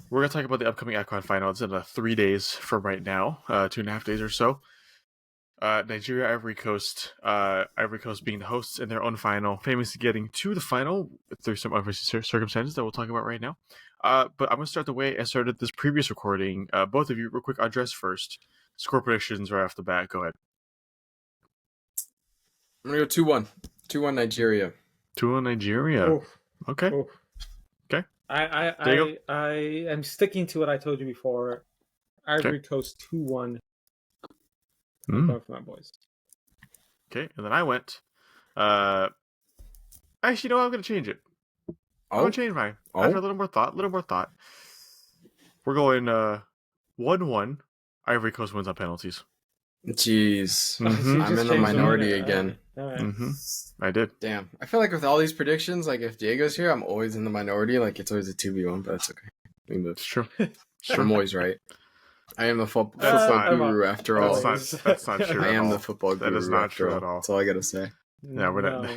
we're going to talk about the upcoming AFCON final. It's in 3 days from right now, 2.5 days or so. Nigeria, Ivory Coast. Ivory Coast being the hosts in their own final, famously getting to the final through some unforeseen circumstances that we'll talk about right now. But I'm going to start the way I started this previous recording. Both of you, real quick, address first. Score predictions right off the bat. Go ahead. I'm going to go 2-1. 2-1 Nigeria. 2-1 Nigeria. Oof. Okay. Oof. Okay. I am sticking to what I told you before. Ivory Coast 2-1. I'm going for my boys. Okay, and then I went. Actually, no, I'm going to change it. I'm going to change mine. After a little more thought. We're going 1-1. Ivory Coast wins on penalties. Jeez. Mm-hmm. I'm in the minority again. All right. Mm-hmm. I did. Damn. I feel like with all these predictions, like if Diego's here, I'm always in the minority. Like it's always a 2v1, but that's okay. We move. It's true. I'm always right. I am the football guru after all. That's not true. I am the football guru. That is not true at all. That's all I gotta say. Yeah, we're not.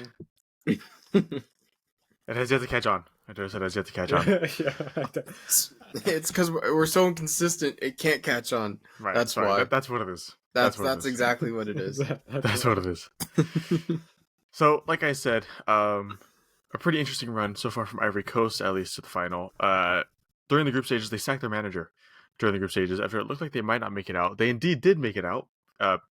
It has yet to catch on. I just said it has yet to catch on. It's because we're so inconsistent. It can't catch on. Right. That's why. That's what it is. That's exactly what it is. That's what it is. So, like I said, a pretty interesting run so far from Ivory Coast, at least to the final. During the group stages, they sacked their manager during the group stages after it looked like they might not make it out. They indeed did make it out,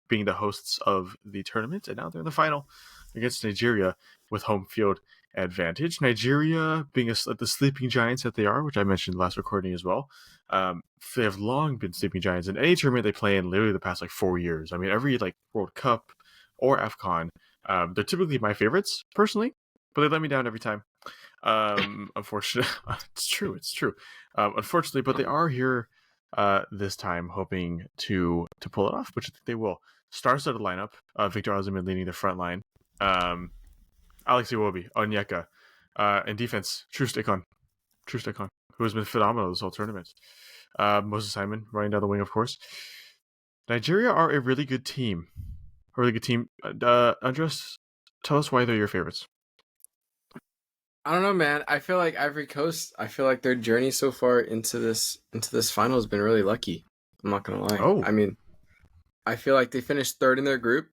being the hosts of the tournament, and now they're in the final against Nigeria with home field advantage. Nigeria, being the sleeping giants that they are, which I mentioned last recording as well, they have long been sleeping giants in any tournament they play in literally the past 4 years. I mean, every World Cup or AFCON, they're typically my favorites personally, but they let me down every time. Unfortunately, it's true. Unfortunately, but they are here this time, hoping to pull it off, which I think they will. Star-studded lineup: Victor Osimhen leading the front line, Alex Iwobi, Onyeka, and defense, True Stikon, who has been phenomenal this whole tournament. Moses Simon running down the wing, of course. Nigeria are a really good team. Andres, tell us why they're your favorites. I don't know, man. I feel like Ivory Coast, their journey so far into this final has been really lucky. I'm not gonna lie. Oh. I mean, I feel like they finished third in their group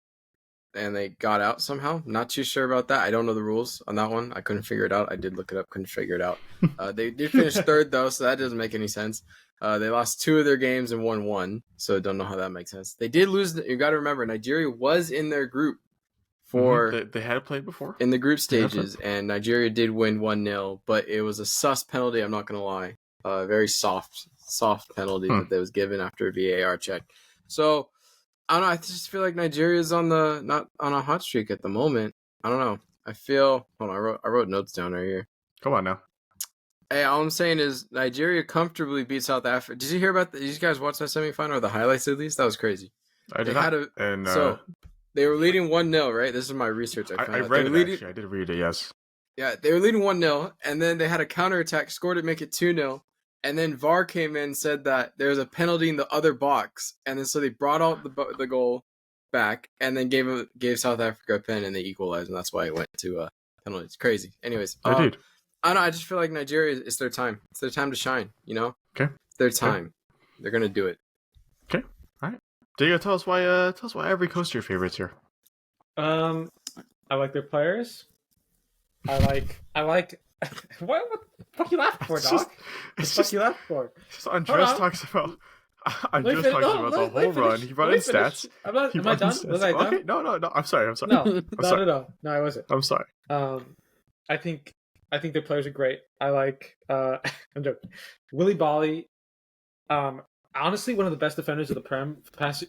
and they got out somehow. Not too sure about that. I don't know the rules on that one. I couldn't figure it out. I did look it up, couldn't figure it out. They did finish third though, so that doesn't make any sense. They lost 2 of their games and won 1, so don't know how that makes sense. They did lose. You got to remember, Nigeria was in their group for they had played before in the group stages, and Nigeria did win 1-0, but it was a sus penalty. I'm not gonna lie, very soft penalty that was given after a VAR check. So I don't know. I just feel like Nigeria's not on a hot streak at the moment. I don't know. Hold on, I wrote notes down right here. Come on now. Hey, all I'm saying is Nigeria comfortably beat South Africa. Did you hear about did you guys watch that semifinal or the highlights at least? That was crazy. I did not. So they were leading 1-0, right? This is my research. I read it, actually. I did read it, yes. Yeah, they were leading 1-0, and then they had a counterattack, scored it, make it 2-0. And then VAR came in and said that there was a penalty in the other box. And then so they brought out the goal back and then gave South Africa a pen and they equalized. And that's why it went to penalties. Crazy. Anyways. I don't know. I just feel like Nigeria, it's their time. It's their time to shine, you know? Okay. It's their time. Okay. They're going to do it. Okay. All right. Diego, tell us why Ivory Coast are your favorites here. I like their players. I like what the fuck you laughing for, dog? What the fuck you laughing for? Andres talks about the whole run. He brought in stats. Am I done? Was I done? Okay. No. I'm sorry. No, I wasn't. I'm sorry. I think their players are great. I like I'm joking. Willy Bali, honestly one of the best defenders of the Prem past.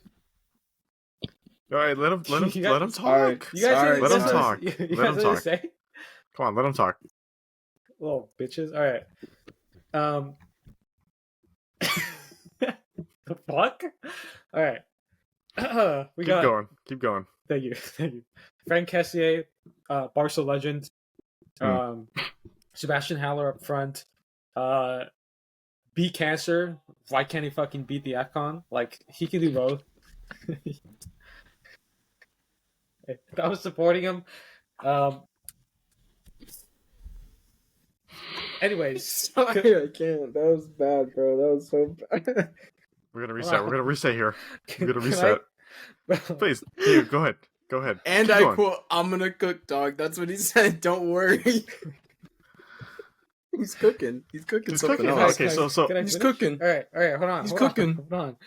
All right, let him talk. Let him talk. Let him talk. Come on, let him talk. Little bitches. All right. The fuck? All right. Keep going. Thank you. Frank Kessié, Barca legend. Sebastian Haller up front. Beat cancer. Why can't he fucking beat the AFCON? He can do both. I was supporting him. Anyways, Sorry, I can't. That was bad, bro. That was so bad. We're gonna reset. We're gonna reset here. We're gonna can reset. I- Please, Diego, go ahead. Go ahead. And Keep I going. quote, "I'm gonna cook, dog." That's what he said. Don't worry. He's cooking. He's cooking He's something cooking. else. Okay, so Can I He's finish? cooking. All right, hold on. He's hold on, cooking. hold on.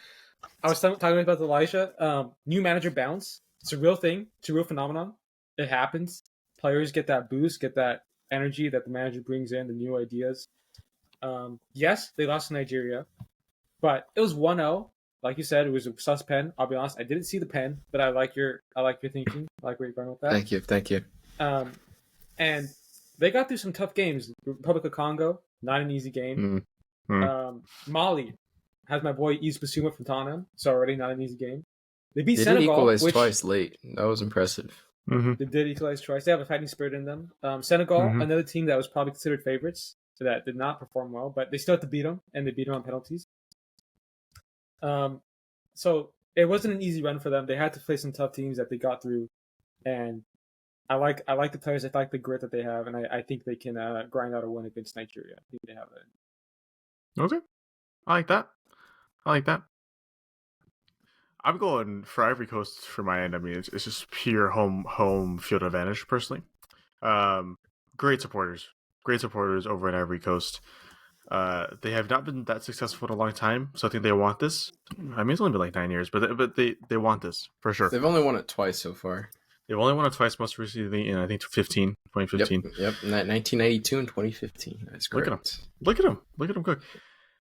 I was talking about Elisha. New manager bounce. It's a real thing. It's a real phenomenon. It happens. Players get that boost, get that energy that the manager brings in, the new ideas. Yes, they lost to Nigeria, but it was 1-0. Like you said, it was a sus pen. I'll be honest, I didn't see the pen, but I like your thinking. I like where you're going with that. Thank you. And they got through some tough games. Republic of Congo, not an easy game. Mali has my boy Yves Bissouma from Tottenham, so already not an easy game. They beat They did Senegal, equalize which twice late. That was impressive. they did equalize twice. They have a fighting spirit in them. Senegal, another team that was probably considered favorites, so that did not perform well, but they still had to beat them, and they beat them on penalties. So it wasn't an easy run for them. They had to play some tough teams that they got through, and I like the players. I like the grit that they have, and I think they can grind out a win against Nigeria. I think they have it. Okay, I like that. I'm going for Ivory Coast for my end. I mean, it's just pure home field advantage personally. Great supporters over at Ivory Coast. They have not been that successful in a long time, so I think they want this. I mean, it's only been like 9 years, but they want this for sure. They've only won it twice so far. They've only won it twice, most recently in I think 2015. Yep. 1992 and 2015. That's correct. Look at them cook.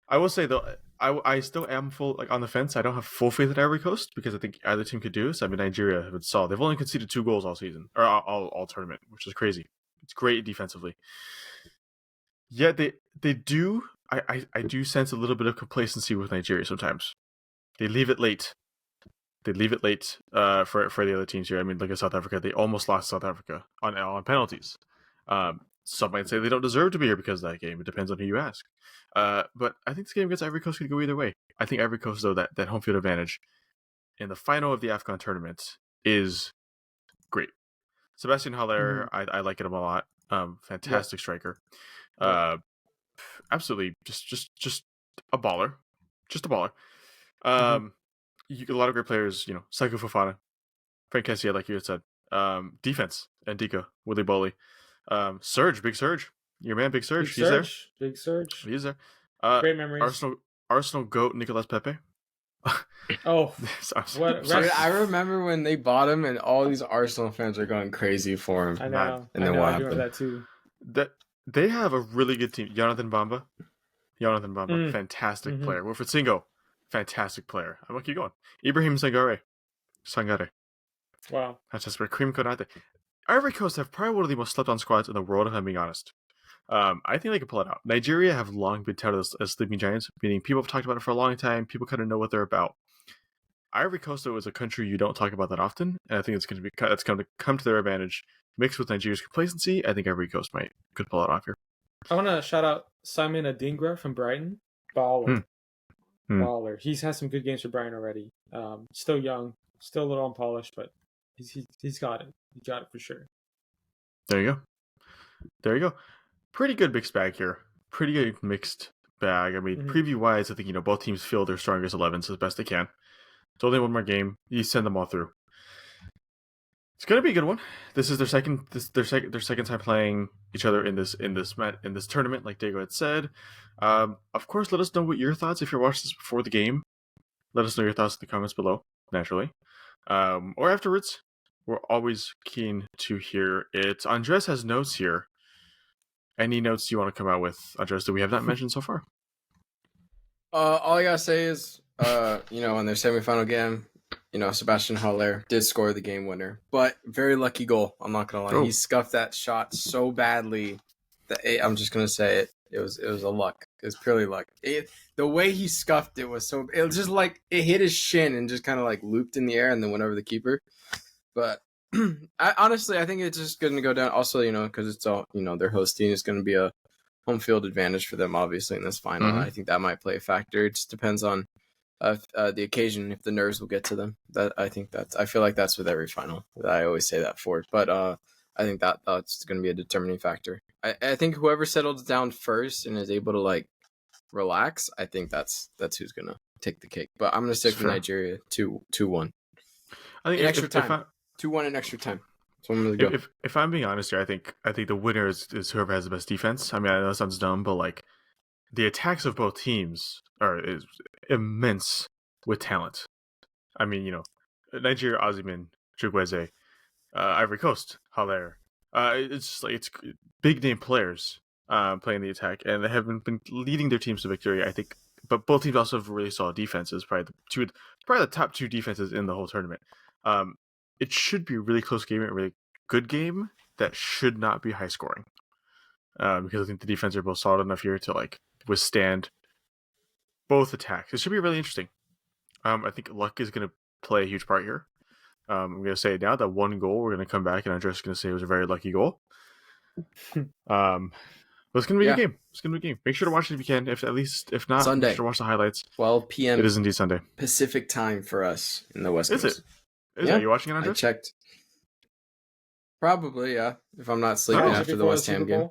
I will say though, I still am on the fence. I don't have full faith in Ivory Coast because I think either team could do this. I mean, Nigeria have been solid. They've only conceded 2 goals all season or all tournament, which is crazy. It's great defensively. Yeah, they do. I do sense a little bit of complacency with Nigeria sometimes. They leave it late. For the other teams here. I mean, look at South Africa. They almost lost South Africa on penalties. Some might say they don't deserve to be here because of that game. It depends on who you ask. But I think this game against Ivory Coast could go either way. I think Ivory Coast, though, that home field advantage in the final of the AFCON tournament is great. Sebastian Haller, I like him a lot. Fantastic striker. Absolutely, just a baller. Just a baller. A lot of great players, Saikou Fofana, Frank Kessie, like you had said. Defense, Ndika, Willy Bolly. Serge, Big Serge. Your man, Big Serge. He's there. Big Serge. He's there. Great memories. Arsenal GOAT, Nicolas Pepe. Oh, Dude, I remember when they bought him and all these Arsenal fans are going crazy for him. I know. And then what happened? I remember that too. They have a really good team. Jonathan Bamba, fantastic player. Wilfred Singo, fantastic player. I'm gonna keep going. Ibrahim Sangare. Wow. That's just Kareem Konate. Ivory Coast have probably one of the most slept on squads in the world, if I'm being honest. I think they can pull it out. Nigeria have long been touted as sleeping giants, meaning people have talked about it for a long time. People kind of know what they're about. Ivory Coast, though, is a country you don't talk about that often, and I think it's going to come to their advantage. Mixed with Nigeria's complacency, I think Ivory Coast could pull it off here. I want to shout out Simon Adingra from Brighton. Baller. Baller. He's had some good games for Brighton already. Still young, still a little unpolished, but he's got it. He got it for sure. There you go. Pretty good mixed bag here. Pretty good mixed bag. I mean, preview-wise, I think, both teams field their strongest 11s as best they can. It's only one more game. You send them all through. It's gonna be a good one. This is their second time playing each other in this tournament, like Diego had said. Of course, let us know what your thoughts if you're watching this before the game. Let us know your thoughts in the comments below, naturally, or afterwards. We're always keen to hear it. Andres has notes here. Any notes you want to come out with, Andres, that we have not mentioned so far? All I gotta say is, in their semifinal game, Sebastian Haller did score the game winner, but very lucky goal. I'm not gonna lie, He scuffed that shot so badly that I'm just gonna say it. It was a luck. It was purely luck. The way he scuffed it was it was just like it hit his shin and just kind of like looped in the air and then went over the keeper. But I think it's just going to go down. Also, because it's all their hosting is going to be a home field advantage for them, obviously in this final. I think that might play a factor. It just depends on the occasion, if the nerves will get to them. I feel like that's with every final. I always say that for it. But I think that's going to be a determining factor. I think whoever settles down first and is able to like relax, I think that's who's going to take the cake. But I'm going to stick with Nigeria 2-1. I think in extra time. 2-1 in extra time. So I'm going to go. If I'm being honest here, I think the winner is whoever has the best defense. I mean, I know that sounds dumb, but like the attacks of both teams is immense with talent. I mean, Nigeria, Osimhen, Chukwueze, Ivory Coast, Haller. It's just like it's big name players playing the attack, and they have been leading their teams to victory. I think, but both teams also have really solid defenses. Probably the top 2 defenses in the whole tournament. It should be a really close game, a really good game that should not be high scoring. Because I think the defense are both solid enough here to like withstand both attacks. It should be really interesting. I think luck is going to play a huge part here. I'm going to say it now that one goal, we're going to come back and I'm just going to say it was a very lucky goal. But it's going to be a game. It's going to be a game. Make sure to watch it if you can. If not, Sunday. make sure to watch the highlights. 12 p.m. It is indeed Sunday. Pacific time for us in the West Coast. Is it? Are you watching it, Andres? I checked. Probably, yeah. If I'm not sleeping after the West Ham game.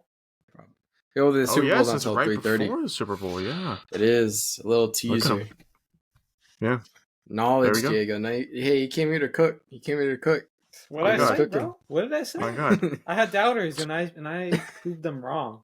The Super Bowl's until 3:30. Before the Super Bowl, yeah. It is a little teaser. Yeah. Knowledge, Diego. Now, hey, he came here to cook. What did I say, cooking. bro? What did I say? Oh my God. I had doubters and I proved them wrong.